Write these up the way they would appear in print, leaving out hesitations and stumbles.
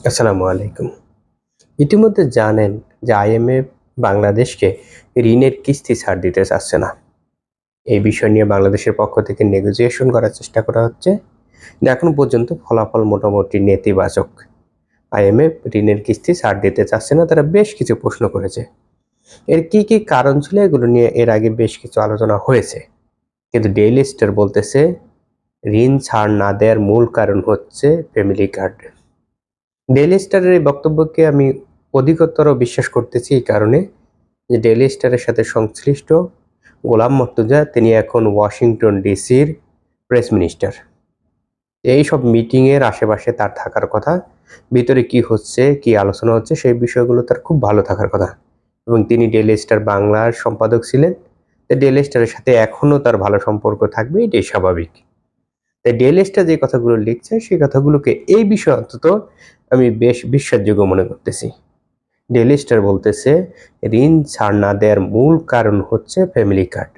আসসালামু আলাইকুম। ইতিমধ্যে জানেন যে আইএমএফ বাংলাদেশকে ঋণের কিস্তি ছাড় দিতে চাচ্ছে না। এই বিষয় নিয়ে বাংলাদেশের পক্ষ থেকে নেগোসিয়েশন করার চেষ্টা করা হচ্ছে। কিন্তু এখনো পর্যন্ত ফলাফল মোটামুটি নেতিবাচক। আইএমএফ ঋণের কিস্তি ছাড় দিতে চাচ্ছে না, তারা বেশ কিছু প্রশ্ন করেছে। এর কি কারণ ছিল এগুলো নিয়ে এর আগে বেশ কিছু আলোচনা হয়েছে। কিন্তু ডেইলি স্টার বলতেছে ঋণ ছাড় না দেওয়ার মূল কারণ হচ্ছে ফ্যামিলি কার্ড। ডেইলি স্টারের এই বক্তব্যকে আমি অধিকতর বিশ্বাস করতেছি এই কারণে যে ডেইলি স্টারের সাথে সংশ্লিষ্ট গোলাম মর্তুজা তিনি এখন ওয়াশিংটন ডিসির প্রেস মিনিস্টার। এই সব মিটিংয়ের আশেপাশে তার থাকার কথা, ভিতরে কি হচ্ছে কি আলোচনা হচ্ছে সেই বিষয়গুলো তার খুব ভালো থাকার কথা। এবং তিনি ডেইলি স্টার বাংলার সম্পাদক ছিলেন, তাই ডেইলি স্টারের সাথে এখনও তার ভালো সম্পর্ক থাকবে, এটাই স্বাভাবিক। তাই ডেইলি স্টার যে কথাগুলো লিখছে সেই কথাগুলোকে এই বিষয়ে অন্তত আমি বেশ বিশ্বাসযোগ্য মনে করতেছি। ডেইলি স্টার বলতেছে ঋণ ছাড় না দেওয়ার মূল কারণ হচ্ছে ফ্যামিলি কার্ড।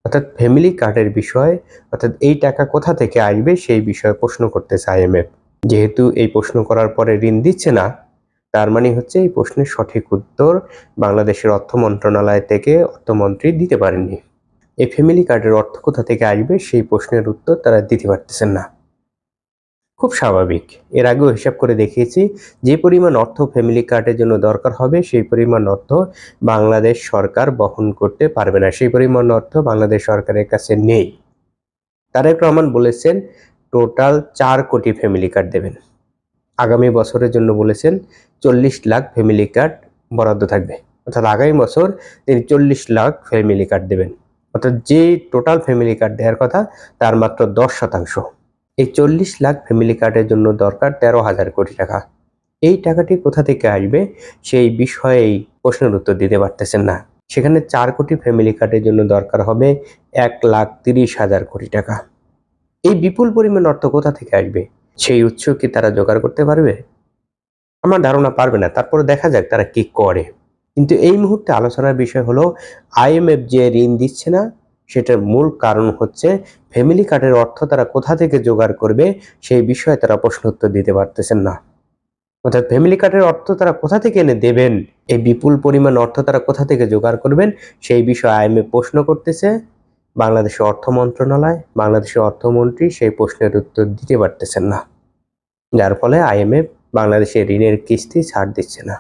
অর্থাৎ ফ্যামিলি কার্ডের বিষয়, অর্থাৎ এই টাকা কোথা থেকে আসবে সেই বিষয়ে প্রশ্ন করতেছে আইএমএফ। যেহেতু এই প্রশ্ন করার পরে ঋণ দিচ্ছে না, তার মানে হচ্ছে এই প্রশ্নের সঠিক উত্তর বাংলাদেশের অর্থ মন্ত্রণালয় থেকে অর্থমন্ত্রী দিতে পারেননি। এই ফ্যামিলি কার্ডের অর্থ কোথা থেকে আসবে সেই প্রশ্নের উত্তর তারা দিতে পারতেছেন না। খুব স্বাভাবিক। এর আগেও হিসাব করে দেখিয়েছি, যে পরিমাণ অর্থ ফ্যামিলি কার্ডের জন্য দরকার হবে সেই পরিমাণ অর্থ বাংলাদেশ সরকার বহন করতে পারবে না। সেই পরিমাণ অর্থ বাংলাদেশ সরকারের কাছে নেই। তারেক রহমান বলেছেন টোটাল 4 কোটি ফ্যামিলি কার্ড দেবেন। আগামী বছরের জন্য বলেছেন 40 লাখ ফ্যামিলি কার্ড বরাদ্দ থাকবে। অর্থাৎ আগামী বছর তিনি 40 লাখ ফ্যামিলি কার্ড দেবেন। অর্থাৎ যে টোটাল ফ্যামিলি কার্ড দেওয়ার কথা তার মাত্র 10%। এই 40 লাখ ফ্যামিলি কার্ডের জন্য দরকার 13,000 কোটি টাকা। এই টাকাটি কোথা থেকে আসবে সেই বিষয়েই প্রশ্নের উত্তর দিতে পারতেছেন না। সেখানে 4 কোটি ফ্যামিলি কার্ডের জন্য দরকার হবে 1,30,000 কোটি টাকা। এই বিপুল পরিমাণ অর্থ কোথা থেকে আসবে সেই উৎস কি তারা জোগাড় করতে পারবে? আমার ধারণা পারবে না। তারপরে দেখা যাক তারা কি করে। কিন্তু এই মুহূর্তে আলোচনার বিষয় হলো আইএমএফ যে ঋণ দিচ্ছে না সেটার মূল কারণ হচ্ছে ফ্যামিলি কার্ডের অর্থ তারা কোথা থেকে জোগাড় করবে সেই বিষয়ে তারা প্রশ্ন উত্তর দিতে পারতেছেন না। অর্থাৎ ফ্যামিলি কার্ডের অর্থ তারা কোথা থেকে এনে দেবেন, এই বিপুল পরিমাণ অর্থ তারা কোথা থেকে জোগাড় করবেন সেই বিষয়ে আইএমএফ প্রশ্ন করতেছে। বাংলাদেশের অর্থ মন্ত্রণালয়, বাংলাদেশের অর্থমন্ত্রী সেই প্রশ্নের উত্তর দিতে পারতেছেন না, যার ফলে আইএমএফ বাংলাদেশের ঋণের কিস্তি ছাড় দিচ্ছে না।